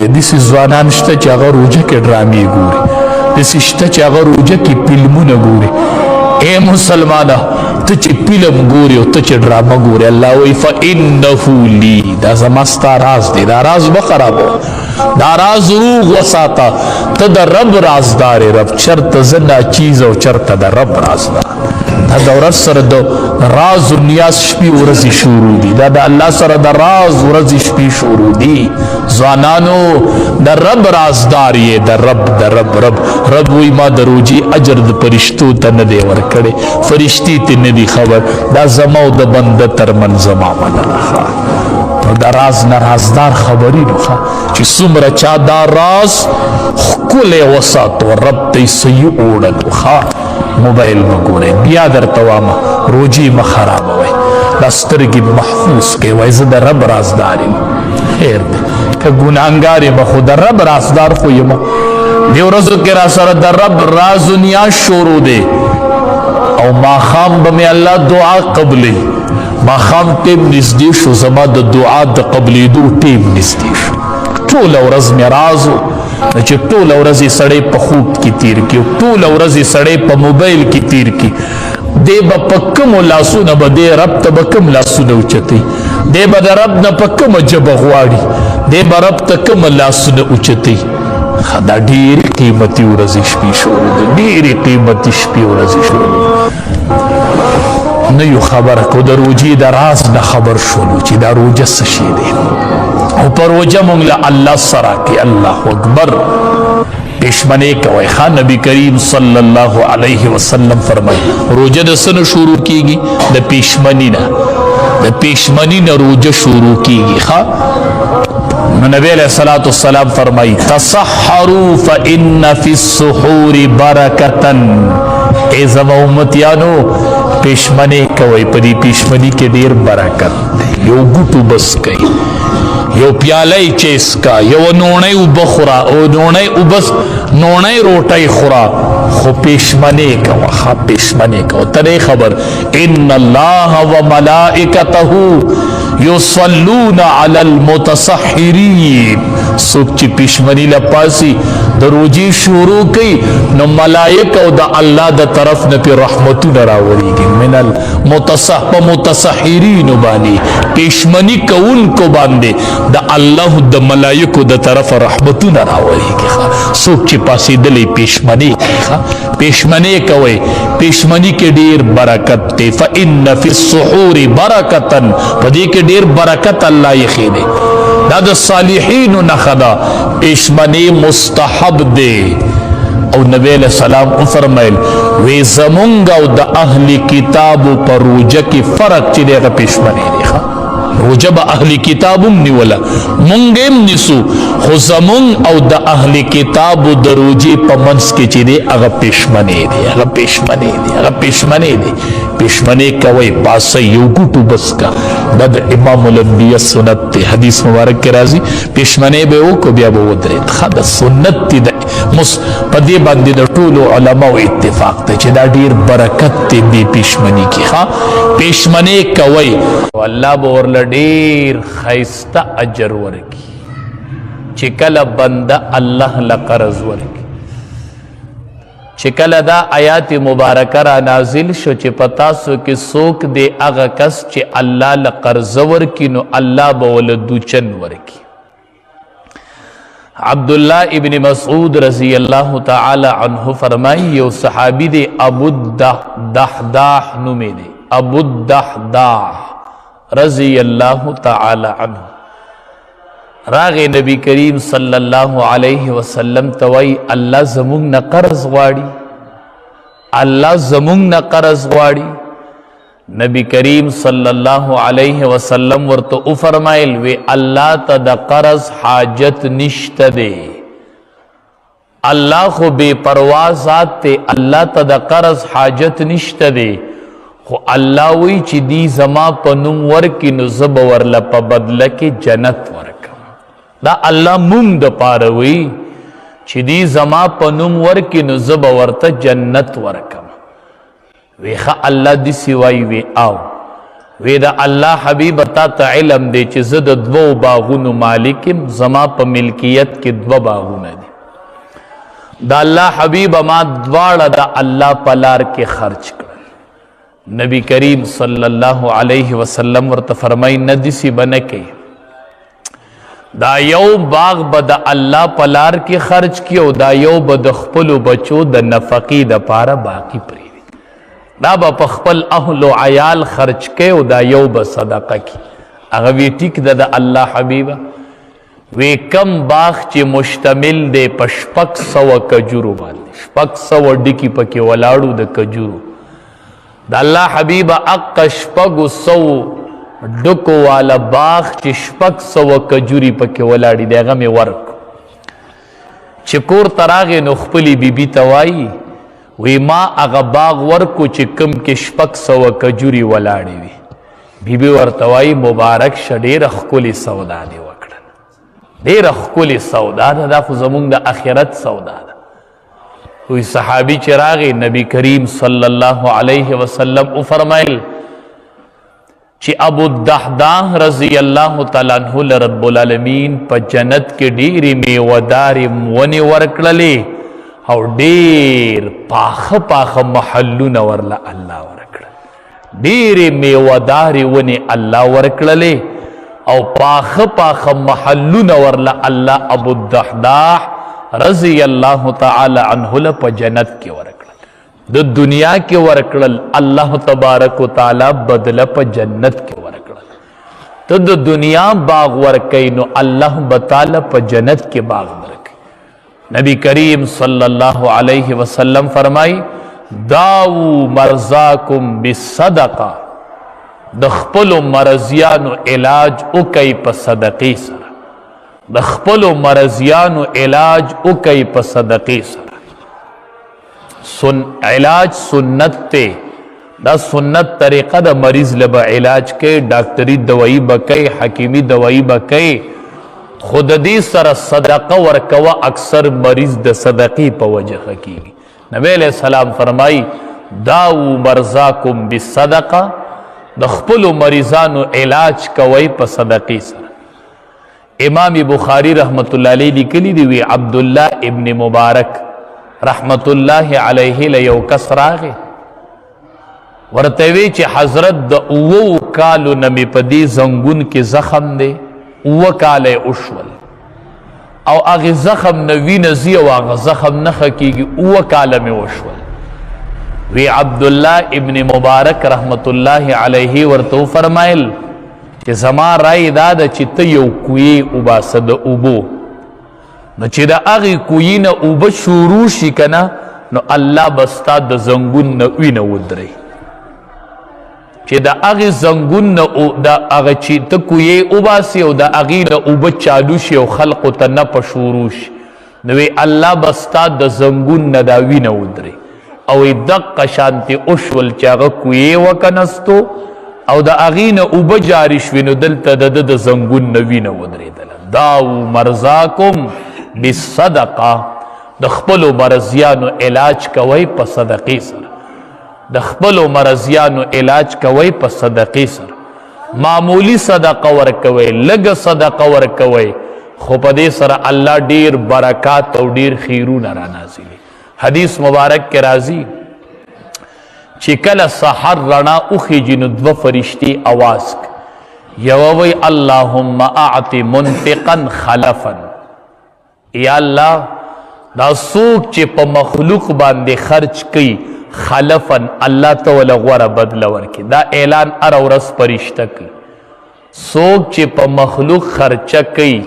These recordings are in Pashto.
داسې ځوانان شته چې هغه روژه کې ډرامې ګوري، داسې شته چې هغه روژه کې فلمونه ګوري. اے مسلمانه ته چې فلم ګوري او ته چې ډرامه ګوري، الله وایي فانه لی، دا زما ستا راز دی، دا راز مه خرابوه، دا راز روغ وساته. ته د رب رازدار رب چرته زه ناچیز او چرته د رب رازدار. دا د ورځ سره د راز و نیاز شپې ورځې شروع دي، دا د الله سره د راز ورځې شپې شروع دي. ځوانانو د رب رازدار یې، د رب رب وی ما د روجې اجر د فرشتو ته نه دی ورکړی، فرشتي ته نه دي خبر، دا زما او د بنده ترمن زما منله. د راز نه رازدار خبري نو چې څومره چا دا راز ښکلی وساتو رب ته یې صحیح وړلو. موبایل مه ګورئ، بیا درته وامه روجې مه خرابوئ، دا سترګې محفوظ کړئ. وایي زه د رب رازدار یم. خیر دی که ګناهګار یم خو د رب رازدار خو یم. دې ورځو کې را سره د رب راز و نیاز شروع دی او ماښام به مې الله دعا قبلوي. ماښام ټیم نږدې شو، زما د دعا د قبلېدو ټیم نږدې شو. ټوله ورځ مې راز و چې ټوله ورځ یې سړی په خوب کې تیر کړي، ټوله ورځ یې سړی په موبایل کې تیر کړي. دی به په کومو لاسونه به دی رب ته به کوم لاسونه اوچتوي، دی به د رب نه په کومه ژبه غواړي، دی به رب ته کومه لاسونه اوچتوي. دا ډېرې قیمتي ورځې شپې شروع دي، ډېرې قیمتي شپې ورځې شروع دي. نه یو خبره کو د روجې د راز نه خبر شولو چې دا روجه څه شی دی او په روجه مونږ له الله سره کې الله اکبر پېشمنې کوئ. نبی کریم صلی الله علیه وسلم فرمایي روجه د څه نه شروع کیږي؟ د پېشمني نه، د پېشمني نه روجه شروع کیږي. نو نبی علیہ الصلوۃ والسلام فرمایي تصحروا فإن فی السحور برکتا. ای زما امتیانو پېشمنې کوئ، په دې پېشمني کې ډېر برکت دی. یو ګوټو بس کوئ، یو پیاله چیس کا، یو نوڼۍ اوبه خوره او نوڼۍ روټۍ خوره، خو پېشمنې کوه. پېشمنې کوه. ته نه خبر ان الله وملائکته یصلون علی المتصحرین. څوک چې پېشمني له پاسي د روجې شروع کوي نو ملائک او د الله د طرف نه پې رحمتونه راوریږي. من المتصحرین باندې پېشمني کوونکو باندې د الله د ملائکو د طرف رحمتونه راوریږي. څوک چې پاسېدلی پېشمني پېشمني کوئ، پېشمني کې ډېر برکت دی. فإن فی السحور برکتا، په دې کې ډېر برکت الله ایښی دی. دا د صالحینو نښه ده. پېشمني مستحب دی او نبی علیہ السلام وفرمایل وی زمونږ او د اهل کتابو په روجه کې فرق چې دی هغه پېشمني دی. روجه به اهل کتاب هم نیوله، مونږ هم نیسو، خو زمونږ او د اهل کتابو د روجې په منځ کې چې دی هغه پېشمني دی، هغه پېشمني دی، هغه پېشمني دی. پېشمني کوئ، پاسئ، یو ګوټو بس کا. دا د امام الانبیاء سنت دی. حدیث مبارک کې راځي پېشمني به وکړو بیا به ودرېد. دا سنت دی. په دې باندې د ټولو علماو اتفاق دی چې دا ډېر برکت دی دې پېشمني کې. پېشمني کوئ، الله به ورله ډېر ښایسته اجر ورکړي. چې کله بنده الله له قرض ورکړي، چې کله دا آیات مبارکه را نازل شو چې په تاسو کې څوک دی هغه کس چې الله له قرض ورکړي نو الله به ورله دوچن ورکړي. عبداللہ ابن مسعود رضی اللہ تعالی عنہ فرمائی یو صحابی دے ابو الدحداح نومے دے، ابو الدحداح رضی اللہ تعالی عنہ. راغ نبی کریم صلی اللہ علیہ وسلم توئی اللہ زمونگ نا قرض غواڑی، اللہ زمونگ نا قرض غواڑی. نبی کریم صلی اللہ علیہ وسلم ورطو فرمائل وی اللہ تا دا قرض حاجت نشت دے. اللہ خو بے پروازات تے، اللہ تا دا قرض حاجت نشت دے، خو اللہ وی چی دی زما پنم ورکی نزب ورلا پا بدلک جنت ورکا. دا اللہ مونگ دا پاروی چی دی زما پنم ورکی نزب ورتا جنت ورکا. ویخا اللہ دی سوائی وی آو وی دا الله حبیب تا ته علم دی چې زه د 2 باغونو مالکم، زما په ملکیت کې 2 باغونه دي. دا الله حبیب ما دواړه د الله په لار کې خرچ کړل. نبی کریم صلی الله علیه وسلم ورته فرمای نه دسی بنکې، دا یو باغ به د الله په لار کې خرچ کی او دا یو به د خپلو بچو د نفقې د پاره باقی پرېږدي. دا به په خپل اهل و عیال خرچ کی او دا یو به صدقه کی. هغه وی ټیک ده د الله حبیبه، وی کم باغ چې مشتمل دی په 600 کجورو باندې، 600 ډکی پکې ولاړو د کجورو، د الله حبیبه اق 600 ډکو والا باغ چې 600 کجوري پکې ولاړې دی هغه مې ورک. چې کور ته راغې نو خپلې بیبي ته وایي وی ما هغه باغ ورکو چې کم کې 600 کجوري ولاړې وي. بیبي ورته وایي مبارک شه، ډېره ښکلې سودا دې وکړه، ډېره ښکلې سودا ده، دا خو زمونږ د آخرت سودا ده. وی صحابي چې راغی نبی کریم صلی الله علیه وسلم وفرمایل چې ابو الدحداح رضی الله تعالی عنہ لرب العالمین په جنت کې ډېرې میوهدارې ونې ورکړلې او ډېر پاخه پاخه محلونه ورله الله ورکړل. ډېرې میوهدارې ونې الله ورکړلې او پاخه پاخه محلونه ورله الله ابو الدحداح رضی الله تعالی عنہ له په جنت کې ورکړل. د دنیا کې ورکړل، الله تبارک وتعالی بدله په جنت کې ورکړل. ته د دنیا باغ ورکې نو الله بتعالی په جنت کې باغ ورکړي. نبی کریم صلی الله علیه وسلم فرمای داو مرزاکم بالصدقه، د خپل مرضیانو علاج وکي په صدقې سره، د خپل مرضیانو علاج وکي په صدقې سره. علاج سنت ته، دا سنت طریقه د مریض لبا علاج کې، ډاکټري دوايي بکې، حکیمی دوايي بکې، خود دې سره صدقه ورکوه. اکثر مریض د صدقې په وجه کېږي. نبی علیہ السلام فرمای داو مرزاکم بالصدقه، د خپل مریضانو علاج کوي په صدقې سره. امام بخاری رحمت الله علیه لیکلی دی وی عبد الله ابن مبارک رحمت الله علیه له یو کس راغی ورته وی چې حضرت د 9 کالو نه مې په دې زنګون کې زخم دی، 9 کاله اوشول او هغه زخم نه وینه زی او هغه زخم نه خکېږي، 9 کاله مې وشول. وی عبد الله ابن مبارک رحمت الله علیه ورته فرمایل چې زما رای دا ده چې ته یو کوی وباسه د اوبو، نو چې د هغې کویي نه اوبه شروع شي که نه نو الله به ستا د زنګون نه وینه ودرئ. چې د هغې زنګون نه د هغه چې ته کویې وباسې او د هغې نه اوبه چالو شي او خلقو ته نپه شروع شي، نو الله به ستا د زنګون نه دا وینه ودرئ. او دقه شانتې وشول چې هغه کویې وکنستو او د هغې نه اوبه جاري شوې، نو دلته د ده د زنګون نه وینه ودرېدله. داو مرزاکم بالصدقه، د خپلو مرضیانو علاج کوئ په صدقې سره، د خپلو مرضیانو علاج کوئ په صدقې سره. معمولی صدقه ورکوئ، لږه صدقه ورکوئ، خو په دې سره الله ډیر برکات او ډیر خیرونه را نازلوي. حدیث مبارک کې راځي چې کله سحر رڼا وخیږي نو 2 فرشتي اواز یوه وی اللهم اعط منفقا خلفا، یا الله دا څوک چې په مخلوق باندې خرچ کوي خلفا، الله ته ولا غوره بدله ورکړي. دا اعلان هره ورځ فرشته کوي. څوک چې په مخلوق خرچه کوي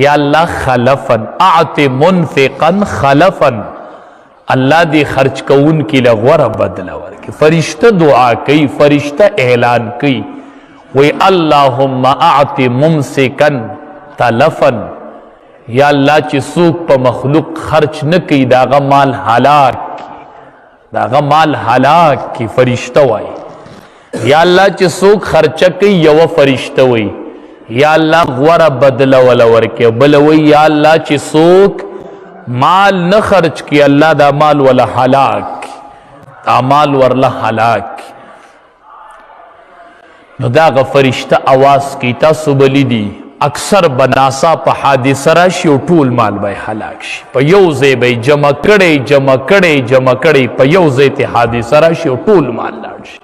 یا الله خلفا، اعط منفقا خلفا، الله دې خرچ کوونکي له غوره بدله ورکړي. فرشته دعا کوي، فرشته اعلان کوي، وی اللهم اعط ممسکا تلفا، یا الله چې څوک په مخلوق خرچ نه کوي داغه مال هلاک، داغه مال هلاک کی. فرشته وای یا الله چې څوک خرچه کوي یو فرشته وای یا الله غوره بدله ولا ورکه. بل وای یا الله چې څوک مال نه خرچ کی الله دا مال ولا هلاک، دا مال ورله هلاک. نو دا غ فرشته आवाज کی تاسو بلی دی اکثر بناسا په حادثه راشي او ټول مال به هلاک شي په یو ځای به جمع کړي په یو ځای ته حادثه راشي او ټول مال لاړ شي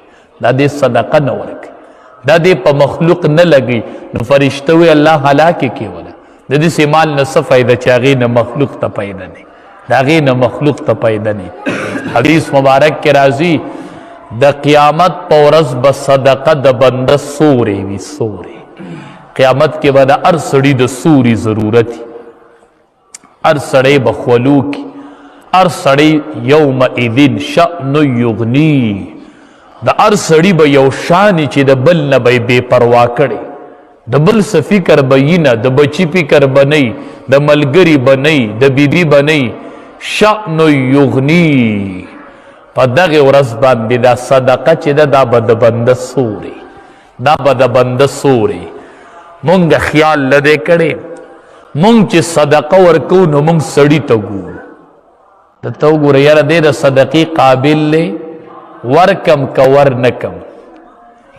دا دې صدقه نه ورکوي دا دې په مخلوق نه لګي نو فرشته وی الله هلاک کی ولا د دې مال نه څه فائدہ چې هغې نه مخلوق ته پیدا نه د هغې نه مخلوق ته پیدا نه حدیث مبارک کې راځي د قیامت په ورځ به صدقه د بنده سورې وي سورې قیامت کې به د هر سړي د سوري ضرورت هر سړی به خولو کی هر سړی یومئذ شأن یغنی د هر سړي به یو شانې چې د بل نه به بې پروا کړی د بل څه فکر به یي نه د بچي فکر به نه د ملګري به نه د بیبي به نه شأن یغنی په دغې ورځ باندې دا صدقه چې ده دا به د بنده سورې دا به د بنده سورې مونږ خیال نه دی کړی مونږ چې صدقه ورکو نو مونږ سړي ته ګورو درته وګوره یاره دی د صدقې قابل دی ورکم که ور نه کم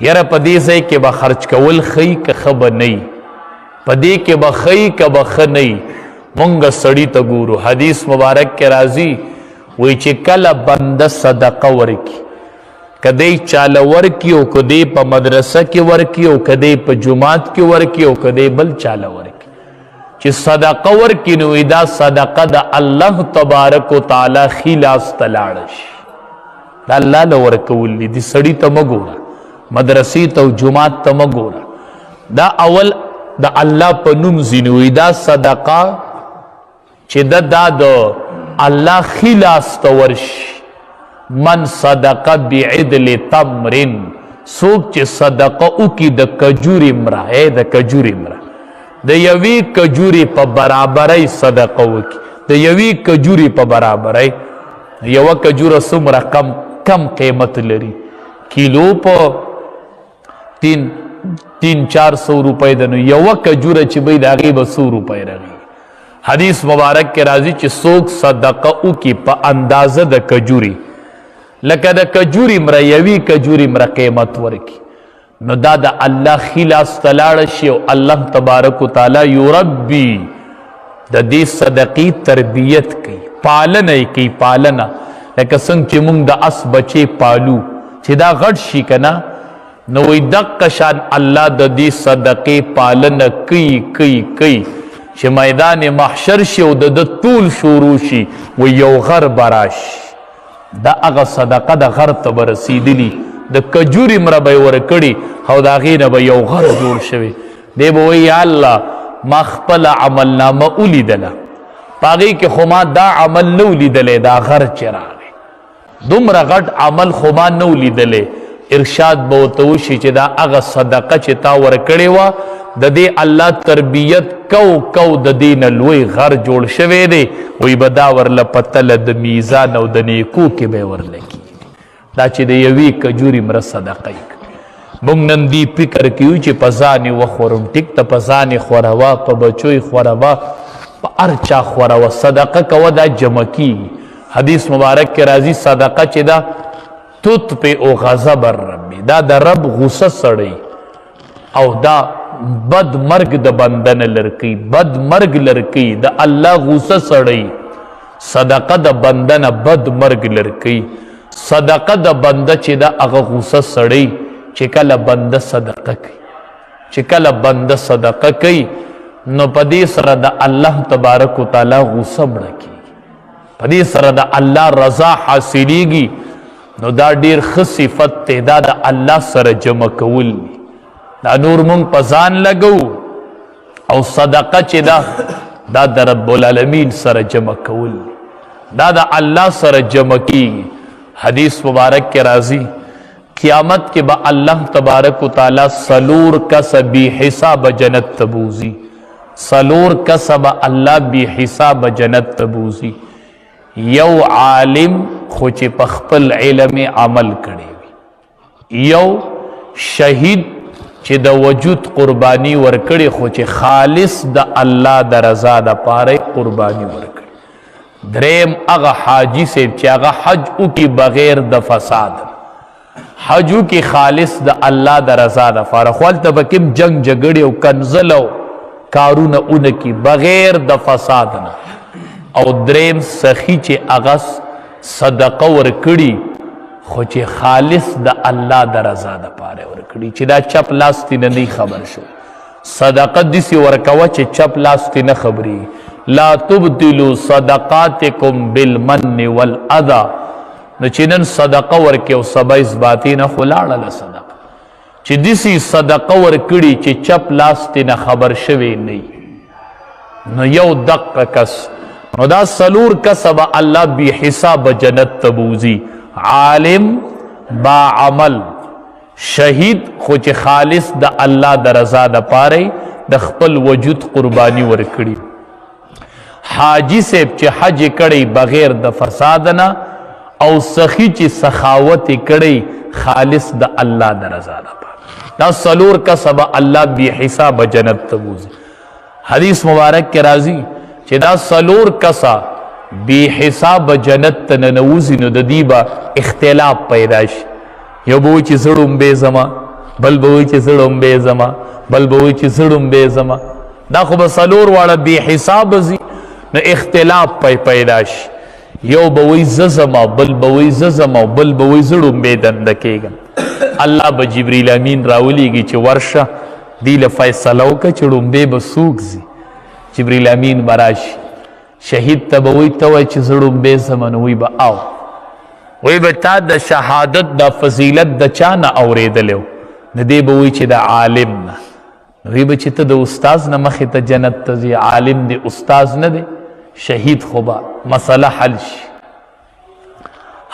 یاره په دې ځای کې به خرچ کول ښیي که ښه به نه په دې کې به ښیي که به ښه نه مونږ سړي ته ګورو حدیث مبارک کې راځي وی چې کله بنده صدقه ورکي که دی چاله ورکي او که دی په مدرسه کې ورکي او که دی په جومات کې ورکي او که دی بل چاله ورکي چې صدقه ورکي نو دا صدقه د الله تبارک وتعالی ښي لاس ته لاړه شي دا الله له ورکول دي دې سړي ته مه ګوره مدرسې ته او جومات ته مه ګوره دا اول د الله په نوم ځینې وي دا صدقه چې دا د الله ښي لاس ته ورشي من صدقه بعدل تمر څوک چې صدقه وکړي د کجورې مره د کجورې مره د یوې کجورې په برابرۍ صدقه وکړي د یوې کجورې په برابرۍ یوه کجوره څومره کم قیمت لري کیلو په 300-400 روپۍ ده نو یوه کجوره چې به د هغې به 100 روپۍ رغي حدیث مبارک کې راځي چې څوک صدقه وکړي په اندازه د کجوري لکه د کجوري مره یوې کجوري مره قیمت ورکړي نو دا د الله ښي لاس ته لاړه شي او الله تبارک وتعالی یربي د دې صدقې تربیت کوي پالنه یې کوي پالنه لکه څنګه چې موږ د اس بچې پالو چې دا غټ شي که نه نو وایي دقه شان الله د دې صدقې پالنه کوي چې میدان محشر شي او د طول شروع شي و یو غر به راشي دا هغه صدقه د غر ته به رسېدلي د کجورې مره به یې ورکړي او د هغې نه به یو غر جوړ شوی دی به وایي یا الله ما خپله عملنامه ولیدله په هغې کې خو ما دا عمل نه ولیدلی دا غر چې راغی دومره غټ عمل خو ما نه ولیدلی ارشاد به ورته وشي چې دا هغه صدقه چې تا ورکړې وه د دې الله تربیت کو د دې نه لوی غر جوړ شوی دی وی به دا ورله په تله د میزان او د نیکو کې به یې ورله کېږي دا چې د یوې کجورې مره صدقه یې کړي موږ نن دې فکر کوو چې په ځان یې وخورم ټیک ته په ځان یې خوروه په بچو یې خوروه په هر چا خوروه صدقه کوه دا جمع کېږي حدیث مبارک کې راځي صدقه چې ده تطفئ غضب الرب دا د رب غصه سړی او دا بد مرگ د بنده نه لرکی بد مرگ لرکی د الله غصه سړی صدقه د بنده نه بد مرگ لرکی صدقه د بنده چې د هغه غصه سړی چې کله بنده صدقه کوي چې کله بنده صدقه کوي نو په دې سره د الله تبارک وتعالی غصه مړه کېږي په دې سره د الله رضا حاصلیږي نو دا ډېر ښه صفت دی دا د الله سره جمع کول دي دا نور مونږ په ځان لګو او صدقه چې ده دا د رب العالمین سره جمع کول دا د الله سره جمع کیږي حدیث مبارک کې راځي قیامت کې به الله تبارک وتعالی سلور کس بی حساب جنت تبوزی سلور کس به الله بی حساب جنت تبوزی یو عالم خو چې په خپل علم عمل کړی وي یو شهید چې د وجود قربانی ورکړي خو چې خالص د الله د رضا دپاره قربانی ورکړي دریم هغه حاجي صاحب چې هغه حج وکړي بغیر د فساد حجو کی خالص د الله د رضا د فارخوال تبکم جنگ جګړې او کنزلو کارونه اونکی بغیر د فساد نه. او دریم سخی چې اغس صدقه ورکړي خو چې خالص د الله د رضا د پاره ورکړي چې دا چپ لاس تینه نه خبر شو. صدقه دسی ورکوه چې چپ لاس تینه خبري. لا تبدلوا صدقاتکم بالمن والاذى. نو چې نن صدقه ورکې او سبا اثباتي نه خو لاړله صدقه چې داسې صدقه ورکړي چې چپ لاس ترې نه خبر شوی نه نو یو دقه کس نو دا څلور کسه به الله بې حسابه جنت ته بوځي. عالم با عمل شهید خو چې خالص د الله د رضا دپاره د خپل وجود قرباني ورکړي. حاجي صاحب چې حج کړی بغیر د فساد نه او سخی چې سخاوت کړي خالص د الله د رضا لپاره. دا څلور کسه به الله بې حسابه جنت ته بوځي. حدیث مبارک کې راځي چې دا څلور کسه بې حسابه جنت ته ننوځي نو د دې به اختلاف پیدا شي. یو به وایي چې زه ړومبی ځمه، بل به وایي چې زه ړومبی ځمه، بل به وایي چې زه ړومبی ځمه. دا خو به څلور واړه بې حسابه ځي نو اختلاف پیدا شي. یو به وایي زه ځمه، بل به وایي زه ځمه، بل به وایي زه ړومبی دنده کېږم. الله به جبریل امین راولیږي چې ورشه دې له فیصله وکړه چې ړومبی به څوک ځي. جبریل امین به راشي شهید ته به وایي ته وایه چې زه ړومبی ځمه نو وایي به او وی به تا د شهادت د فضیلت د چا نه اورېدلی و نو دی به وایي چې د عالم نه. وی به چې ته د استاز نه مخې ته جنت ته ځې، عالم دی استاز نه دی، شهید خو به مسله حل شي.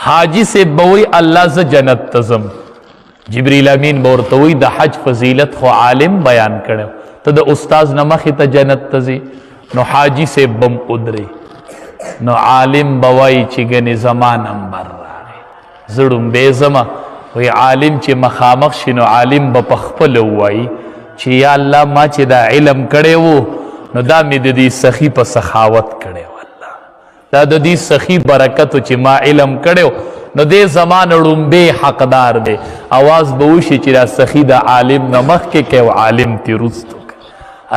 حاجي صاحب به وایي الله زه جنت ته ځم. جبریل امین به ورته وایي د حج فضیلت خو عالم بیان کړی ته د استاز نه مخې ته جنت ته ځې. نو حاجي صاحب به م ودرې نو عالم به وایي چې ګنې زما نمبر زه ړومبی ځمه. وایي عالم چې مخامخ شي نو عالم به په خپله ووایي چې یا الله ما چې دا علم کړی و نو دا مې د دې سخي په سخاوت کړی و الله، دا د دې سخي برکت و چې ما علم کړی و نو دې زما نه ړومبی حقدار دی. اواز به وشي چې دا سخي د عالم نه مخکې کوي او عالم ترې وروستو کوي.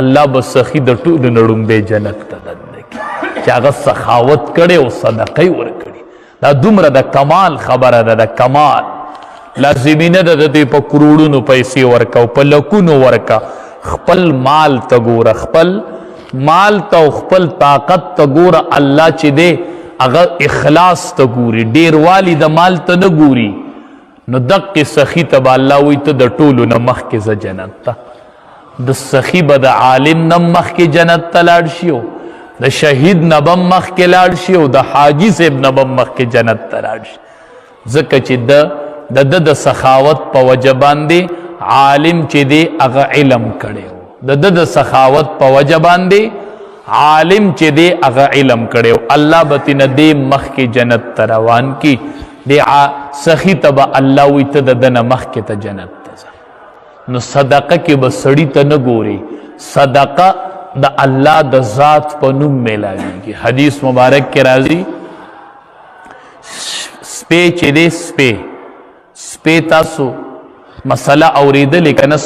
الله به سخي د ټولو نه ړومبی جنت ته دننه کړي چې هغه سخاوت کړی او صدقه یې ورکړي. دا دومره د کمال خبره ده، د کمال لازمي نه ده د دې په کروڑونو پیسې ورکه او په لکونو ورکه. خپل مال ته ګوره، خپل مال ته او خپل طاقت ته ګوره. الله چې دی هغه اخلاص ته ګوري، ډیروالي د مال ته نه ګوري. نو دقې سخي ته به الله وایي ته د ټولو نه مخکې ځه جنت ته. د سخي به د عالم نه مخکې جنت ته لاړ شي او د شهید نه به مخکې لاړ شي او د حاجي صاحب نه به مخکې جنت ته لاړ شي. ځکه چې د ده د سخاوت په وجه باندې عالم چې دی هغه علم کړی و، د ده د سخاوت په وجه باندې عالم چې دی هغه علم کړی و. الله به ترېنه دې مخکې جنت ته روان کي. دې سخي ته به الله وایي ته د ده نه مخکې ته جنت ته ځه. نو صدقه کې به سړي ته نه ګوري، صدقه د الله د ذات په نوم میلاویږي. حدیث مبارک کې راځي سپی چې دی سپی تاسو مسله اورېدلې که نه